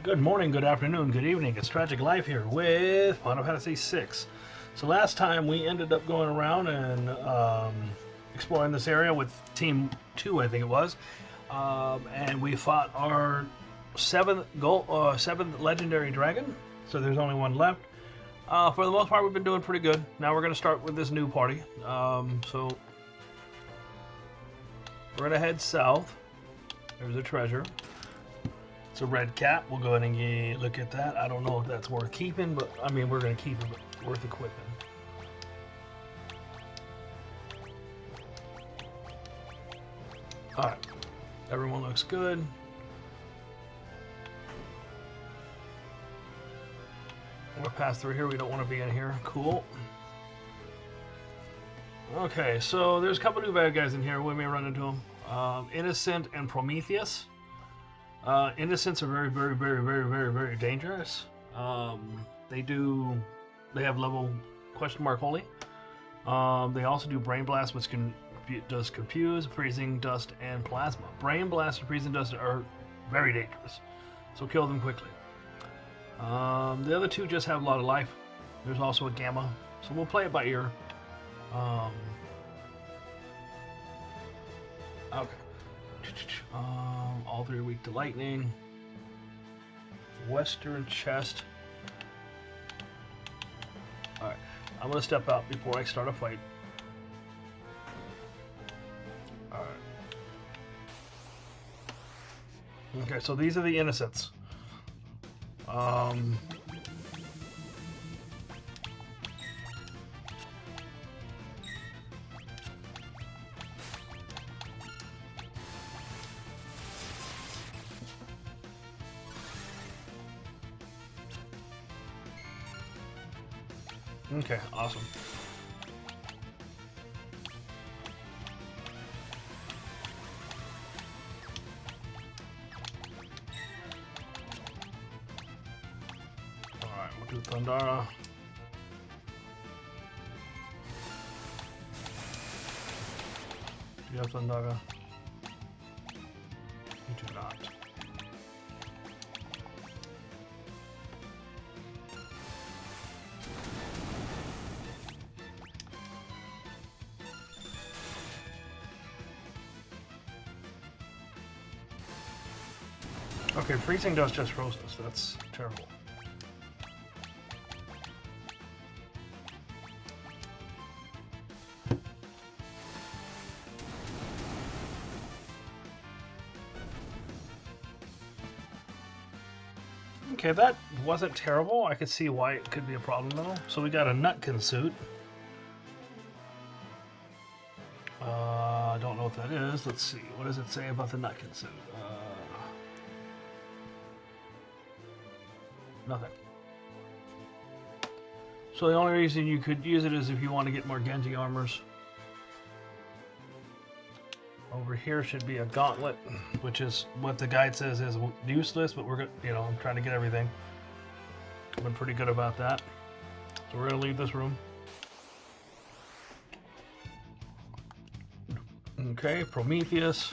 Good morning, good afternoon, good evening. It's Tragic Life here with Final Fantasy VI. So last time we ended up going around and exploring this area with Team 2, I think it was. And we fought our seventh legendary dragon. So there's only one left. For the most part, we've been doing pretty good. Now we're going to start with this new party. So we're going to head south. There's a treasure. It's a red cap. We'll go ahead and look at that. I don't know if that's worth keeping, but I mean, we're going to keep it, but worth equipping. All right. Everyone looks good. We'll pass through here. We don't want to be in here. Cool. Okay, so there's a couple new bad guys in here. We may run into them. Innocent and Prometheus. Innocents are very dangerous. They have level question mark holy. They also do brain blast, which does confuse, freezing, dust, and plasma. Brain blast and freezing dust are very dangerous, so kill them quickly. The other two just have a lot of life. There's also a gamma, so we'll play it by ear. Okay. All three are weak to lightning. Western chest. Alright, I'm going to step out before I start a fight. Alright. Okay, so these are the innocents. Okay, awesome. Alright, we'll do Thundara. Do you have Thundaga? You do not. Okay, freezing dust just froze us. That's terrible. Okay, that wasn't terrible. I could see why it could be a problem though. So we got a Nutkin suit. I don't know what that is. Let's see. What does it say about the Nutkin suit? Nothing. So the only reason you could use it is if you want to get more Genji armors. Over here should be a gauntlet, which is what the guide says is useless, but we're gonna, I'm trying to get everything. I've been pretty good about that. So we're gonna leave this room. Okay, Prometheus.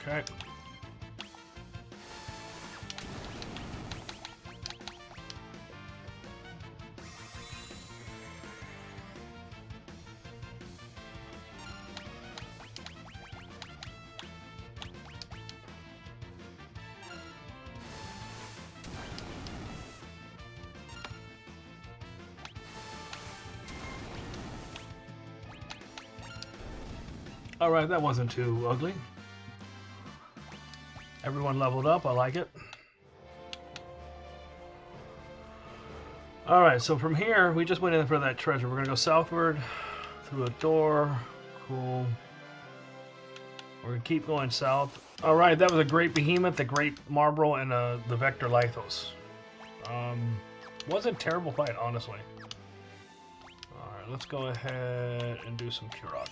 Okay. All right, that wasn't too ugly. Everyone leveled up. I like it. All right, so from here, we just went in for that treasure. We're going to go southward through a door. Cool. We're going to keep going south. All right, that was a great behemoth, the great Marlboro, and the Vector Lithos. Wasn't a terrible fight, honestly. All right, let's go ahead and do some Curaga.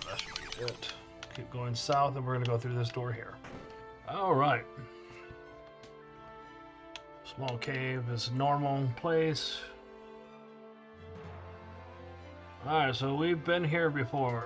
That should be it. Keep going south, and we're going to go through this door here. All right. Small cave is normal place. Alright, so we've been here before.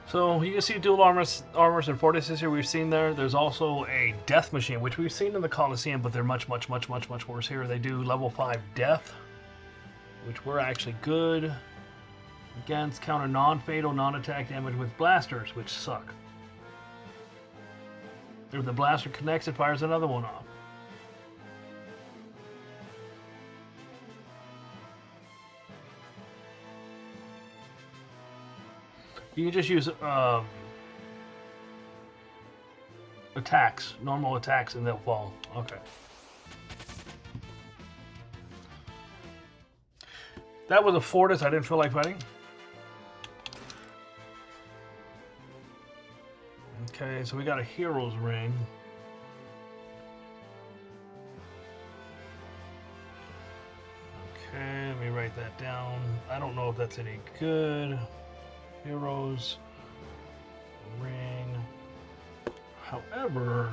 So you can see dual armors and fortresses here. We've seen there. There's also a death machine, which we've seen in the Colosseum, but they're much worse here. They do level 5 death, which we're actually good against. Counter non-fatal, non-attack damage with blasters, which suck. If the blaster connects, it fires another one off. You can just use attacks, normal attacks, and they'll fall. Okay. That was a Fortis. I didn't feel like fighting. Okay, so we got a hero's ring. Okay, let me write that down. I don't know if that's any good. Heroes ring. However,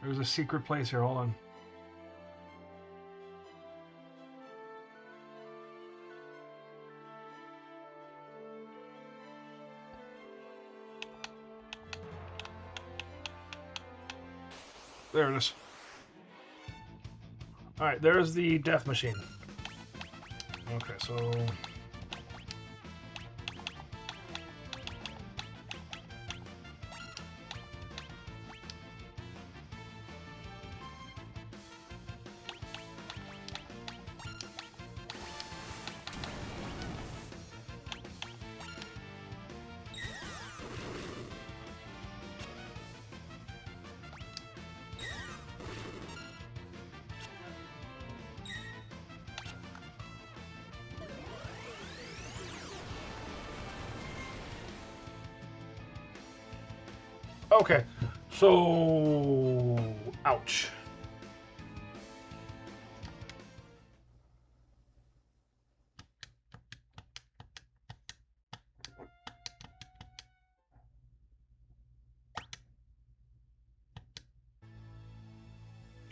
there's a secret place here. Hold on. There it is. Alright, there's the death machine. Okay, so... Okay, so... ouch.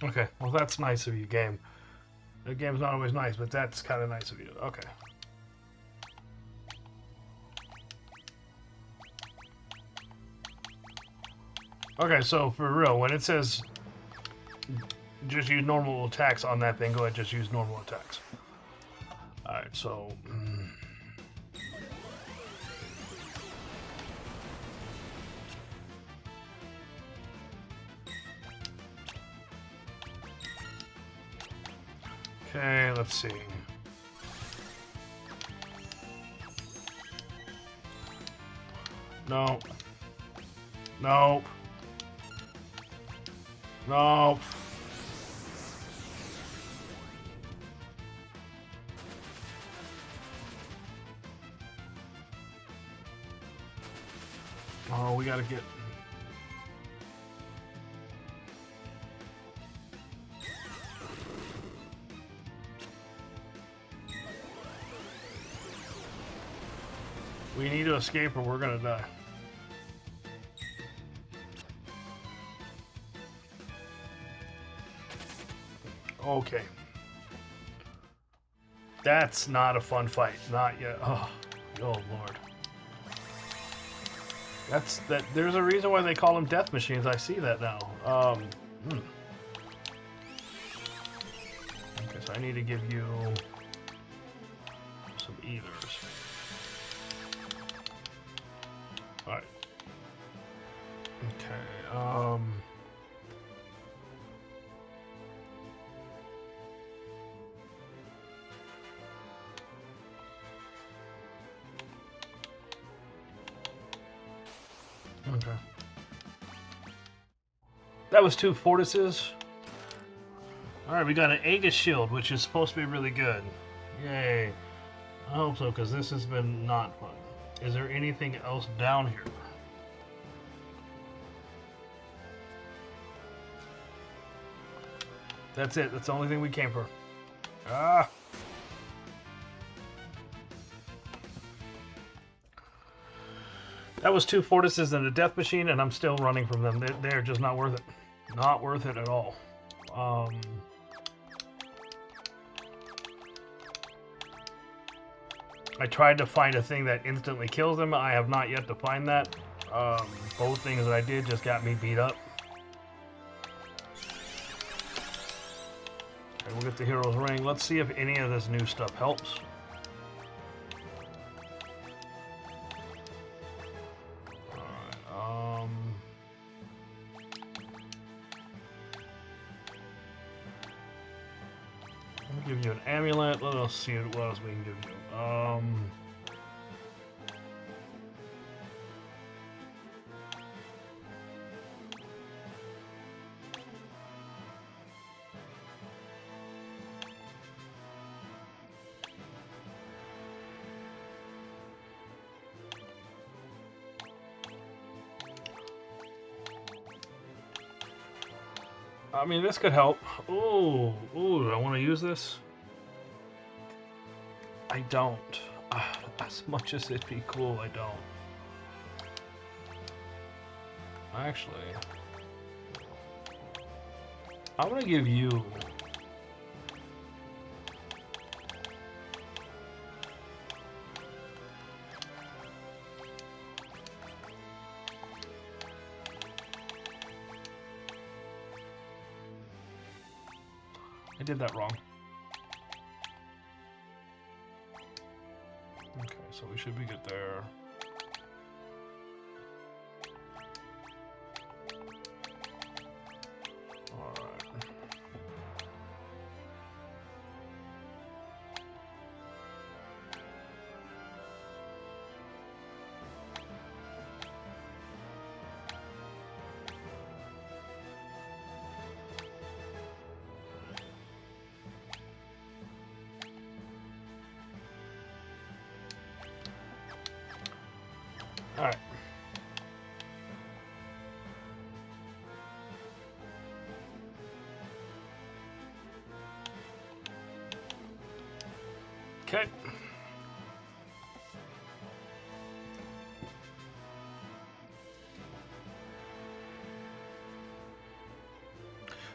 Okay, well that's nice of you, game. The game's not always nice, but that's kind of nice of you. Okay. Okay, so for real, when it says just use normal attacks on that thing, go ahead, just use normal attacks. Alright, so... Okay, let's see. No. No. No. Oh, we gotta get... We need to escape or we're gonna die. Okay. That's not a fun fight. Not yet. Oh, Lord. There's a reason why they call them death machines. I see that now. Okay, so I need to give you some ethers. Alright. Okay, Okay. That was 2 Fortises. Alright, we got an Aegis Shield, which is supposed to be really good. Yay. I hope so, because this has been not fun. Is there anything else down here? That's it. That's the only thing we came for. Ah! That was 2 Fortises and a Death Machine, and I'm still running from them. They're just not worth it. Not worth it at all. I tried to find a thing that instantly kills them. I have not yet to find that. Both things that I did just got me beat up. Okay, we'll get the Hero's Ring. Let's see if any of this new stuff helps. Alright, I'll give you an amulet. Let us see what else we can give you. I mean, this could help. Ooh, do I want to use this? I don't. As much as it'd be cool, I don't. Actually, I'm gonna give you. I did that wrong. Okay, so we should be good there. Alright. Alright. Okay.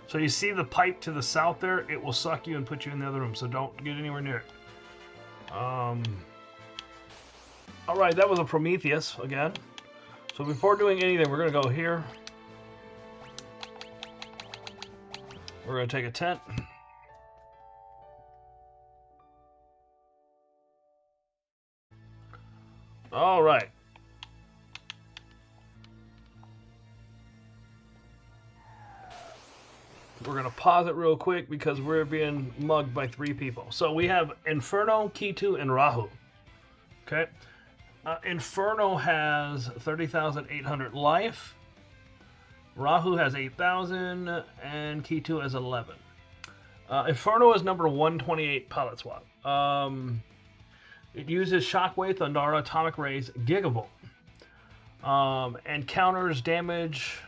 So you see the pipe to the south there? It will suck you and put you in the other room, so don't get anywhere near it. Alright, that was a Prometheus again. So before doing anything, we're going to go here. We're going to take a tent. Alright. We're going to pause it real quick because we're being mugged by 3 people. So we have Inferno, Ketu, and Rahu. Okay. Inferno has 30,800 life. Rahu has 8,000, and Ketu has 11. Inferno is number 128 pilot swap. It uses Shockwave, Thundara, Atomic Rays, Gigavolt, and counters damage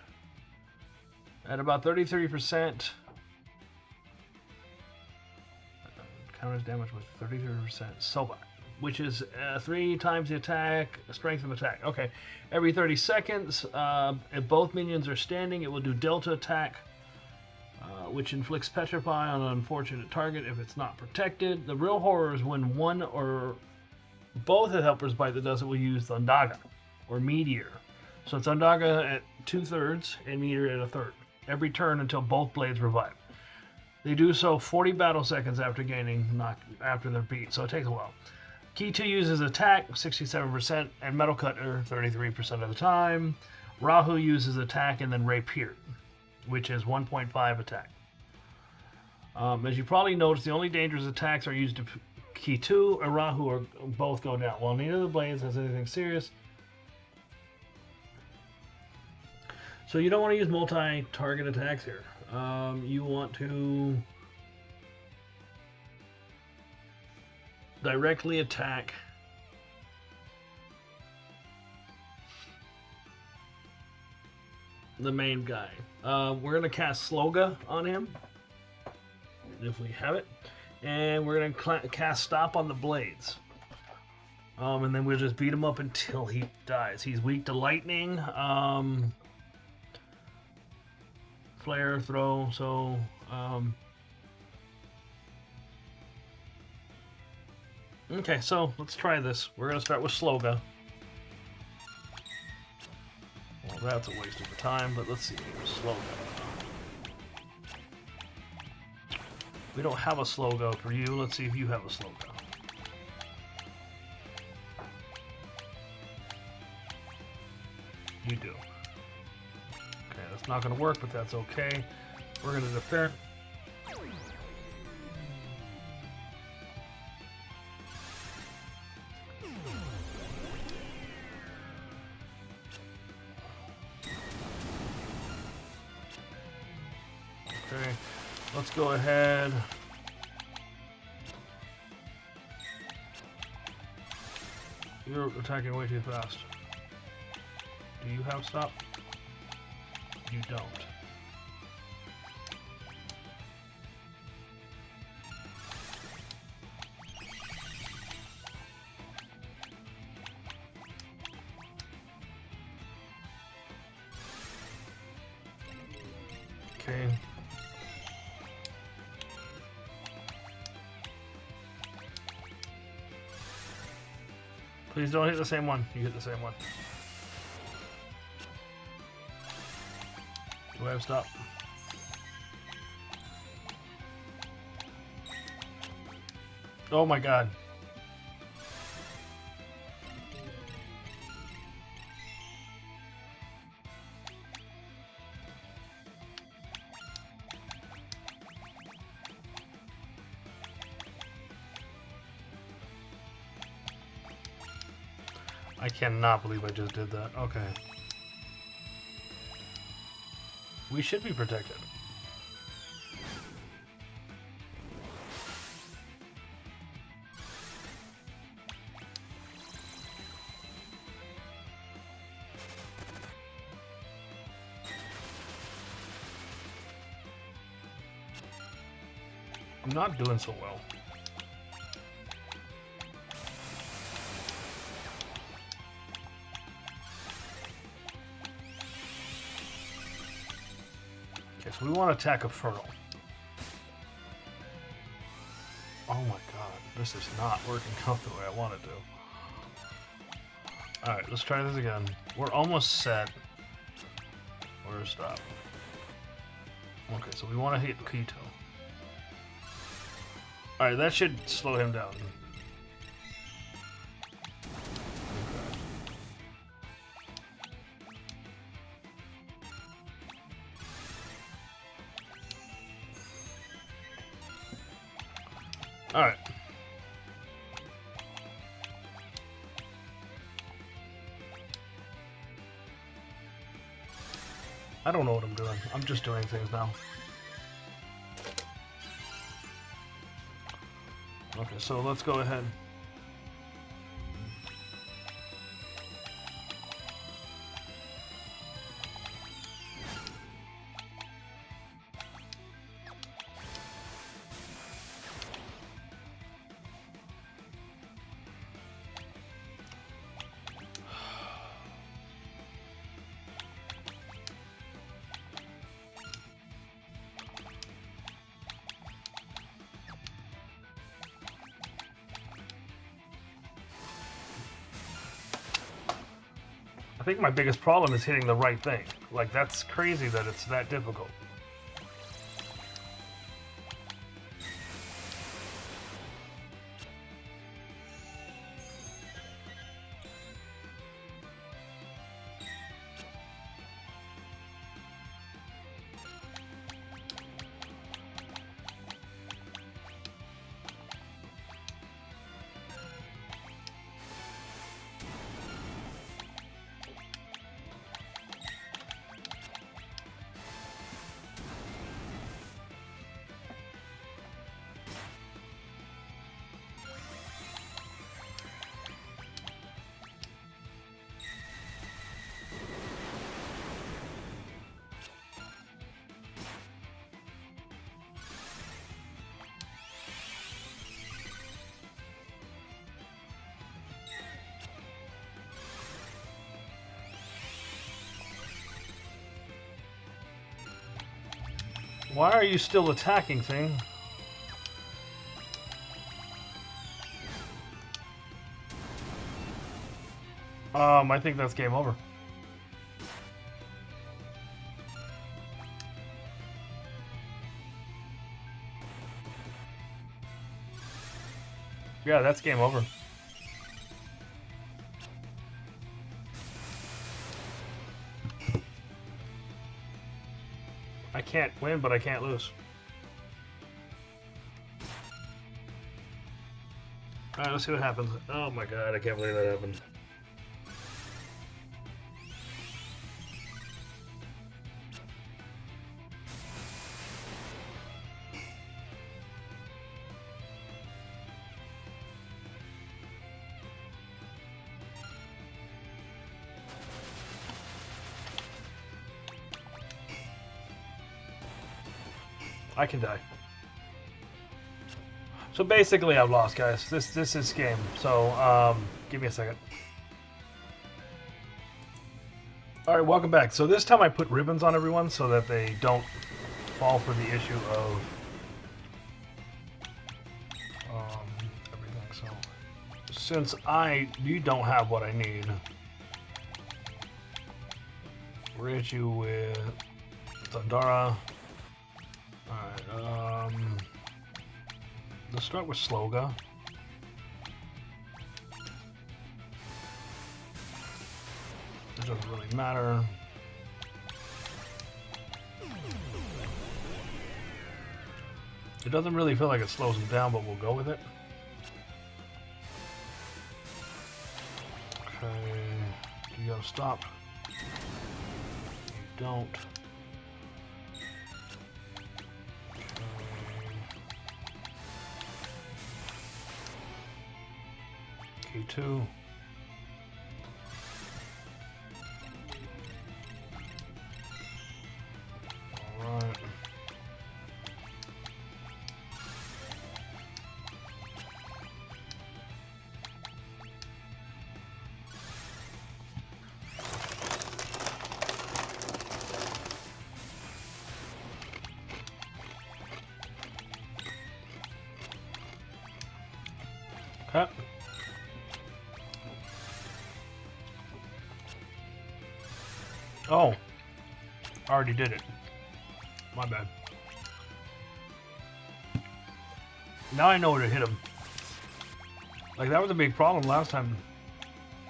at about 33%. Counters damage with 33% Sobat, which is 3 times the attack, strength of attack. Okay, every 30 seconds, if both minions are standing, it will do delta attack, which inflicts petrify on an unfortunate target if it's not protected. The real horror is when one or both the helpers bite the dust, it will use Thundaga or Meteor. So Thundaga at 2/3 and Meteor at 1/3 every turn until both blades revive. They do so 40 battle seconds after gaining after they're beat, so it takes a while. Ketu uses attack 67% and metal cutter 33% of the time. Rahu uses attack and then Rapier, which is 1.5 attack. As you probably noticed, the only dangerous attacks are used to Ketu and Rahu or both go down. While neither of the blades has anything serious. So you don't want to use multi-target attacks here. You want to directly attack the main guy. We're going to cast Slowga on him, if we have it. And we're gonna cast Stop on the blades. And then we'll just beat him up until he dies. He's weak to lightning, flare, throw, so... Okay, so let's try this. We're gonna start with Slowga. Well, that's a waste of time, but let's see. Slowga. We don't have a Slowga for you. Let's see if you have a Slowga. You do. Okay, that's not gonna work, but that's okay. We're gonna defend. Okay, let's go ahead. You're attacking way too fast. Do you have stop? You don't. Okay. Please don't hit the same one. You hit the same one. Do I have stop? Oh my god. I cannot believe I just did that. Okay. We should be protected. I'm not doing so well. So we want to attack Inferno. Oh my god, this is not working out the way I want it to. Alright, let's try this again. We're almost set. Where's stop? Okay, so we want to hit Ketu. Alright, that should slow him down. Alright. I don't know what I'm doing. I'm just doing things now. Okay, so let's go ahead. I think my biggest problem is hitting the right thing. Like, that's crazy that it's that difficult. Why are you still attacking, thing? I think that's game over. Yeah, that's game over. I can't win, but I can't lose. Alright, let's see what happens. Oh my god, I can't believe that happened. I can die. So basically, I've lost, guys. This is game. So give me a second. All right, welcome back. So this time I put ribbons on everyone so that they don't fall for the issue of everything. So since you don't have what I need, we're gonna hit you with Thundara. Alright, let's start with Slowga. It doesn't really matter. It doesn't really feel like it slows him down, but we'll go with it. Okay, you gotta stop. You don't. Ketu. All right. Okay. Oh, I already did it. My bad. Now I know where to hit him. Like, that was a big problem last time.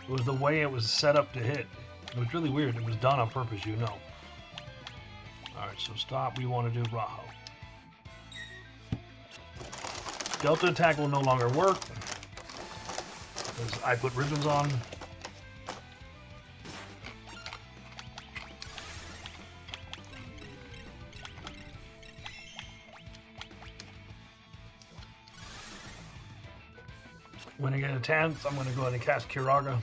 It was the way it was set up to hit. It was really weird. It was done on purpose, you know. Alright, so stop. We want to do Rahu. Delta attack will no longer work, because I put ribbons on. When I get a chance, I'm going to go ahead and cast Thundaga.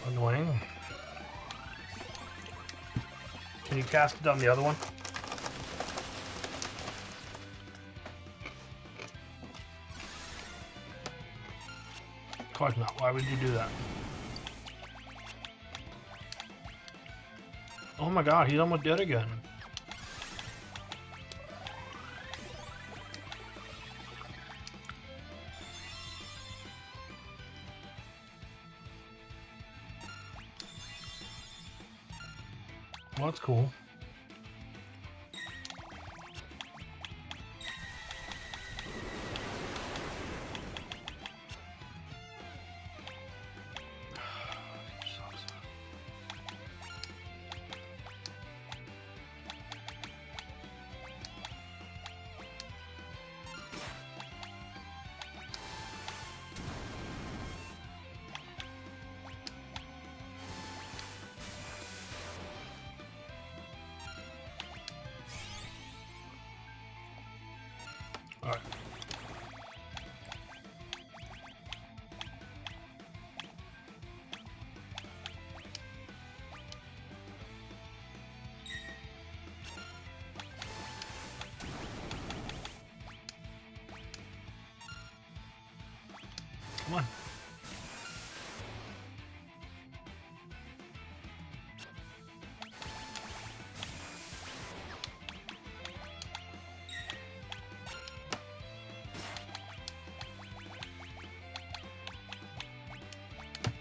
Annoying. Can you cast it on the other one? Of course not. Why would you do that? Oh my god, he's almost dead again. Well, that's cool. All right. Come on.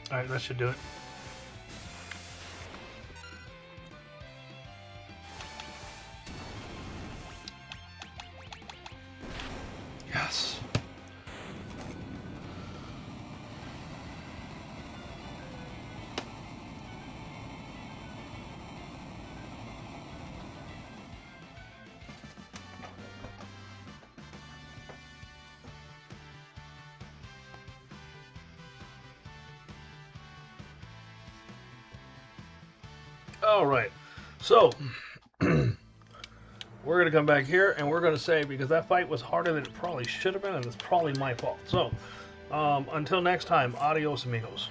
Alright, that should do it. Yes. All right, so we're going to come back here and we're going to say, because that fight was harder than it probably should have been, and it's probably my fault. So until next time, adios amigos.